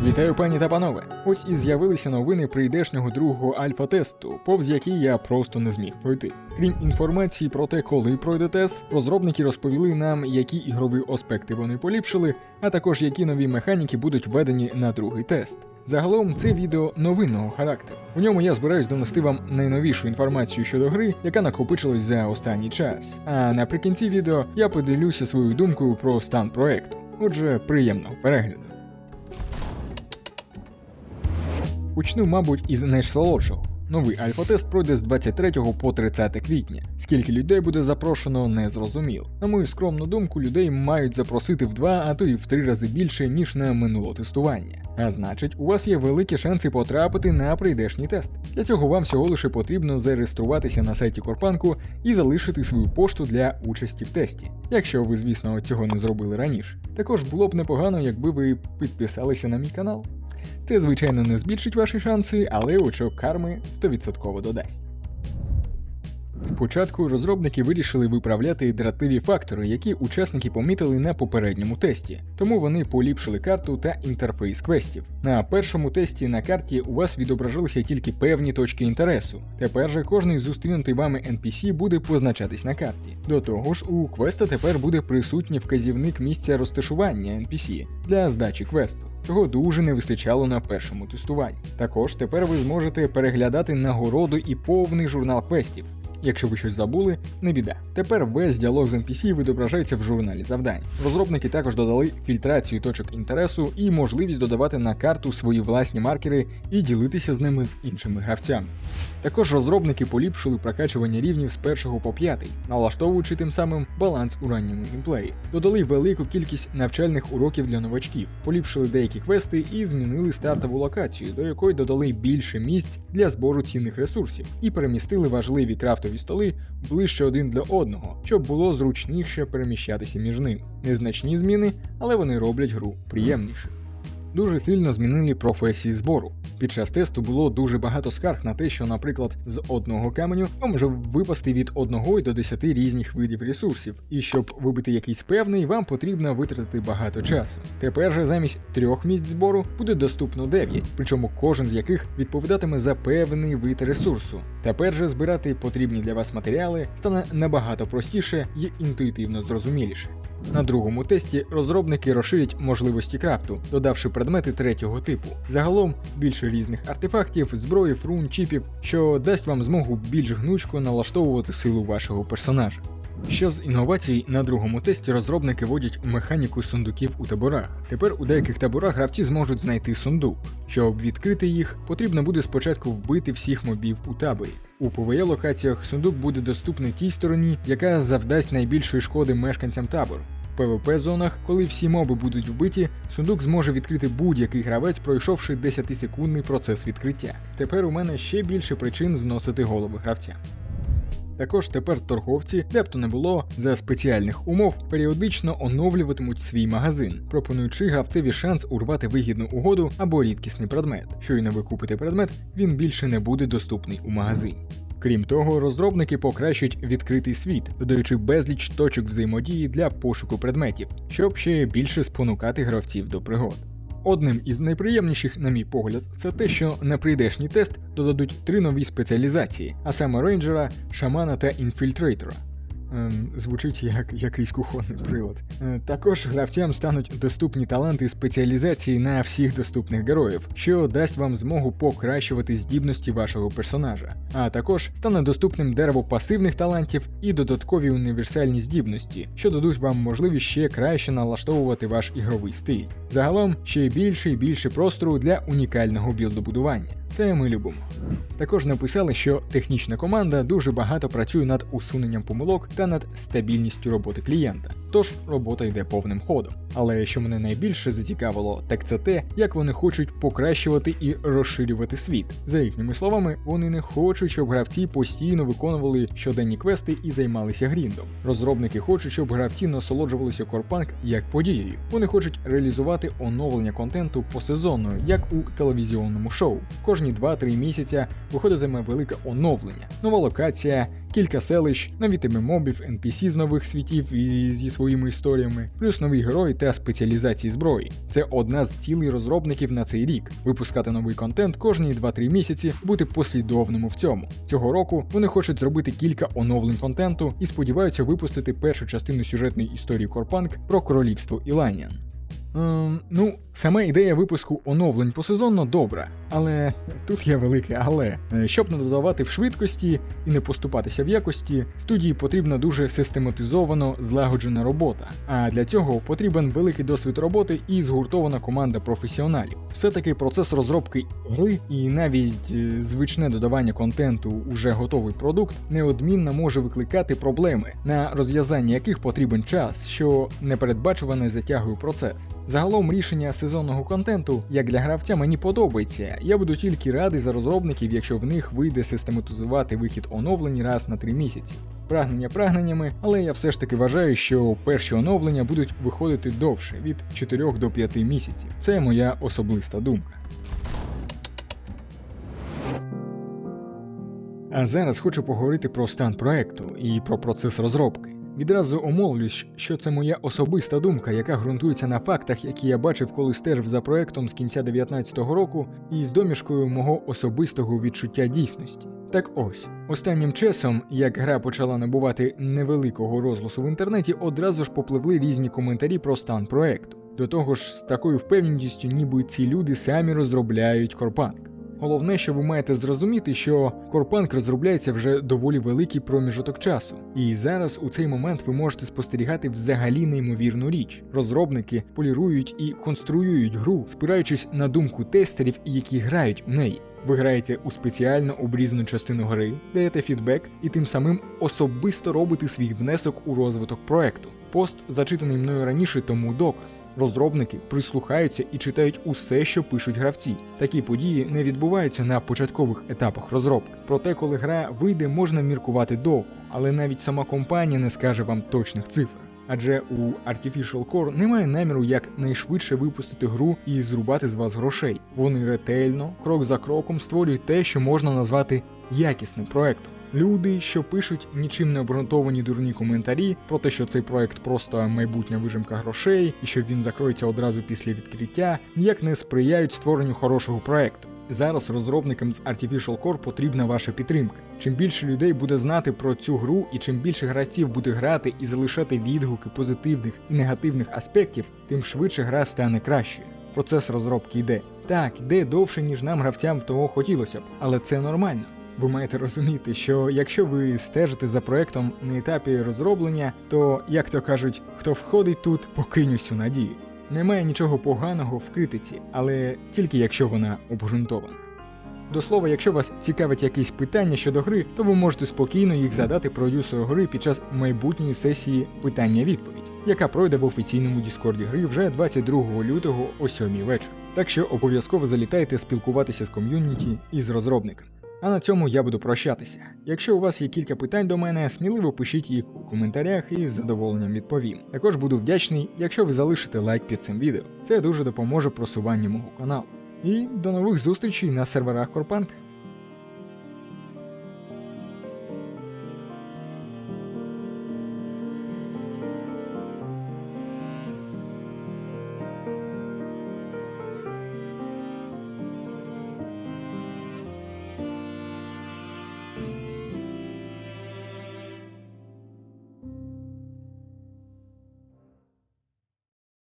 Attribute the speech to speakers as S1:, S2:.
S1: Вітаю, пані та панове! Ось і з'явилися новини прийдешнього другого альфа-тесту, повз який я просто не зміг пройти. Крім інформації про те, коли пройде тест, розробники розповіли нам, які ігрові аспекти вони поліпшили, а також які нові механіки будуть введені на другий тест. Загалом це відео новинного характеру. У ньому я збираюсь донести вам найновішу інформацію щодо гри, яка накопичилась за останній час. А наприкінці відео я поділюся своєю думкою про стан проекту. Отже, приємного перегляду. Почну, мабуть, із найсолодшого. Новий альфа-тест пройде з 23 по 30 квітня. Скільки людей буде запрошено, не зрозуміло. На мою скромну думку, людей мають запросити в 2, а то й в 3 рази більше, ніж на минуле тестування. А значить, у вас є великі шанси потрапити на прийдешній тест. Для цього вам всього лише потрібно зареєструватися на сайті Корпанку і залишити свою пошту для участі в тесті. Якщо ви, звісно, цього не зробили раніше. Також було б непогано, якби ви підписалися на мій канал. Це, звичайно, не збільшить ваші шанси, але очок карми 100% додасть. Спочатку розробники вирішили виправляти дратливі фактори, які учасники помітили на попередньому тесті, тому вони поліпшили карту та інтерфейс квестів. На першому тесті на карті у вас відображалися тільки певні точки інтересу. Тепер же кожний зустрінутий вами NPC буде позначатись на карті. До того ж, у квеста тепер буде присутній вказівник місця розташування NPC для здачі квесту. Цього дуже не вистачало на першому тестуванні. Також тепер ви зможете переглядати нагороду і повний журнал квестів. Якщо ви щось забули, не біда. Тепер весь діалог з NPC відображається в журналі завдань. Розробники також додали фільтрацію точок інтересу і можливість додавати на карту свої власні маркери і ділитися з ними з іншими гравцями. Також розробники поліпшили прокачування рівнів з 1 по 5, налаштовуючи тим самим баланс у ранньому геймплеї. Додали велику кількість навчальних уроків для новачків, поліпшили деякі квести і змінили стартову локацію, до якої додали більше місць для збору цінних ресурсів, і перемістили важливі крафтові столи ближче один до одного, щоб було зручніше переміщатися між ними. Незначні зміни, але вони роблять гру приємніше. Дуже сильно змінили професії збору. Під час тесту було дуже багато скарг на те, що, наприклад, з одного каменю може випасти від 1 до 10 різних видів ресурсів, і щоб вибити якийсь певний, вам потрібно витратити багато часу. Тепер же замість 3 місць збору буде доступно 9, причому кожен з яких відповідатиме за певний вид ресурсу. Тепер же збирати потрібні для вас матеріали стане набагато простіше і інтуїтивно зрозуміліше. На другому тесті розробники розширять можливості крафту, додавши предмети 3-го типу. Загалом більше різних артефактів, зброї, рун, чіпів, що дасть вам змогу більш гнучко налаштовувати силу вашого персонажа. Що з інновацій, на другому тесті розробники вводять механіку сундуків у таборах. Тепер у деяких таборах гравці зможуть знайти сундук. Щоб відкрити їх, потрібно буде спочатку вбити всіх мобів у таборі. У PvE-локаціях сундук буде доступний тій стороні, яка завдасть найбільшої шкоди мешканцям табору. В PvP-зонах, коли всі моби будуть вбиті, сундук зможе відкрити будь-який гравець, пройшовши 10-секундний процес відкриття. Тепер у мене ще більше причин зносити голови гравця. Також тепер торговці, де б то не було, за спеціальних умов періодично оновлюватимуть свій магазин, пропонуючи гравцеві шанс урвати вигідну угоду або рідкісний предмет. Щойно ви купите предмет, він більше не буде доступний у магазині. Крім того, розробники покращують відкритий світ, додаючи безліч точок взаємодії для пошуку предметів, щоб ще більше спонукати гравців до пригод. Одним із найприємніших, на мій погляд, це те, що на прийдешній тест додадуть 3 нові спеціалізації, а саме рейнджера, шамана та інфільтрейтора. Звучить як якийсь кухонний прилад. Також гравцям стануть доступні таланти спеціалізації на всіх доступних героїв, що дасть вам змогу покращувати здібності вашого персонажа. А також стане доступним дерево пасивних талантів і додаткові універсальні здібності, що дадуть вам можливість ще краще налаштовувати ваш ігровий стиль. Загалом, ще більше і більше простору для унікального білдобудування. Це ми любимо. Також написали, що технічна команда дуже багато працює над усуненням помилок та над стабільністю роботи клієнта. Тож робота йде повним ходом. Але що мене найбільше зацікавило, так це те, як вони хочуть покращувати і розширювати світ. За їхніми словами, вони не хочуть, щоб гравці постійно виконували щоденні квести і займалися гріндом. Розробники хочуть, щоб гравці насолоджувалися Корпанк як подією. Вони хочуть реалізувати оновлення контенту посезонно, як у телевізійному шоу. Кожні 2-3 місяця виходитиме велике оновлення, нова локація, кілька селищ, нові теми мобів, NPC з нових світів і зі своїми історіями, плюс нові герої та спеціалізації зброї. Це одна з цілей розробників на цей рік – випускати новий контент кожні 2-3 місяці, бути послідовним в цьому. Цього року вони хочуть зробити кілька оновлень контенту і сподіваються випустити першу частину сюжетної історії Core Punk про королівство Іланіан. Сама ідея випуску оновлень посезонно добра, але тут є велике але. Щоб не додавати в швидкості і не поступатися в якості, студії потрібна дуже систематизовано злагоджена робота, а для цього потрібен великий досвід роботи і згуртована команда професіоналів. Все-таки процес розробки гри і навіть звичне додавання контенту у вже готовий продукт неодмінно може викликати проблеми, на розв'язання яких потрібен час, що непередбачувано затягує процес. Загалом рішення сезонного контенту, як для гравця, мені подобається. Я буду тільки радий за розробників, якщо в них вийде систематизувати вихід оновлень раз на 3 місяці. Прагнення прагненнями, але я все ж таки вважаю, що перші оновлення будуть виходити довше, від 4 до 5 місяців. Це моя особиста думка. А зараз хочу поговорити про стан проекту і про процес розробки. Відразу омовлюсь, що це моя особиста думка, яка ґрунтується на фактах, які я бачив, коли стежив за проектом з кінця 19-го року, і з домішкою мого особистого відчуття дійсності. Так ось, останнім часом, як гра почала набувати невеликого розголосу в інтернеті, одразу ж попливли різні коментарі про стан проекту. До того ж, з такою впевненістю, ніби ці люди самі розробляють Core Punk. Головне, що ви маєте зрозуміти, що Core Punk розробляється вже доволі великий проміжок часу. І зараз у цей момент ви можете спостерігати взагалі неймовірну річ. Розробники полірують і конструюють гру, спираючись на думку тестерів, які грають у неї. Ви граєте у спеціально обрізану частину гри, даєте фідбек і тим самим особисто робите свій внесок у розвиток проекту. Пост, зачитаний мною раніше, тому доказ. Розробники прислухаються і читають усе, що пишуть гравці. Такі події не відбуваються на початкових етапах розробки. Проте, коли гра вийде, можна міркувати довго, але навіть сама компанія не скаже вам точних цифр. Адже у Artificial Core немає наміру якнайшвидше випустити гру і зрубати з вас грошей. Вони ретельно, крок за кроком створюють те, що можна назвати якісним проектом. Люди, що пишуть нічим не обґрунтовані дурні коментарі про те, що цей проект просто майбутня вижимка грошей і що він закроється одразу після відкриття, ніяк не сприяють створенню хорошого проекту. Зараз розробникам з Artificial Core потрібна ваша підтримка. Чим більше людей буде знати про цю гру і чим більше гравців буде грати і залишати відгуки позитивних і негативних аспектів, тим швидше гра стане кращою. Процес розробки йде. Так, йде довше, ніж нам гравцям того хотілося б, але це нормально. Ви маєте розуміти, що якщо ви стежите за проектом на етапі розроблення, то, як то кажуть, хто входить тут, покинь усю надію. Немає нічого поганого в критиці, але тільки якщо вона обґрунтована. До слова, якщо вас цікавить якісь питання щодо гри, то ви можете спокійно їх задати продюсеру гри під час майбутньої сесії питання-відповідь, яка пройде в офіційному Діскорді гри вже 22 лютого о 7 вечора. Так що обов'язково залітайте спілкуватися з ком'юніті і з розробниками. А на цьому я буду прощатися. Якщо у вас є кілька питань до мене, сміливо пишіть їх у коментарях і з задоволенням відповім. Також буду вдячний, якщо ви залишите лайк під цим відео. Це дуже допоможе просуванню мого каналу. І до нових зустрічей на серверах Core Punk.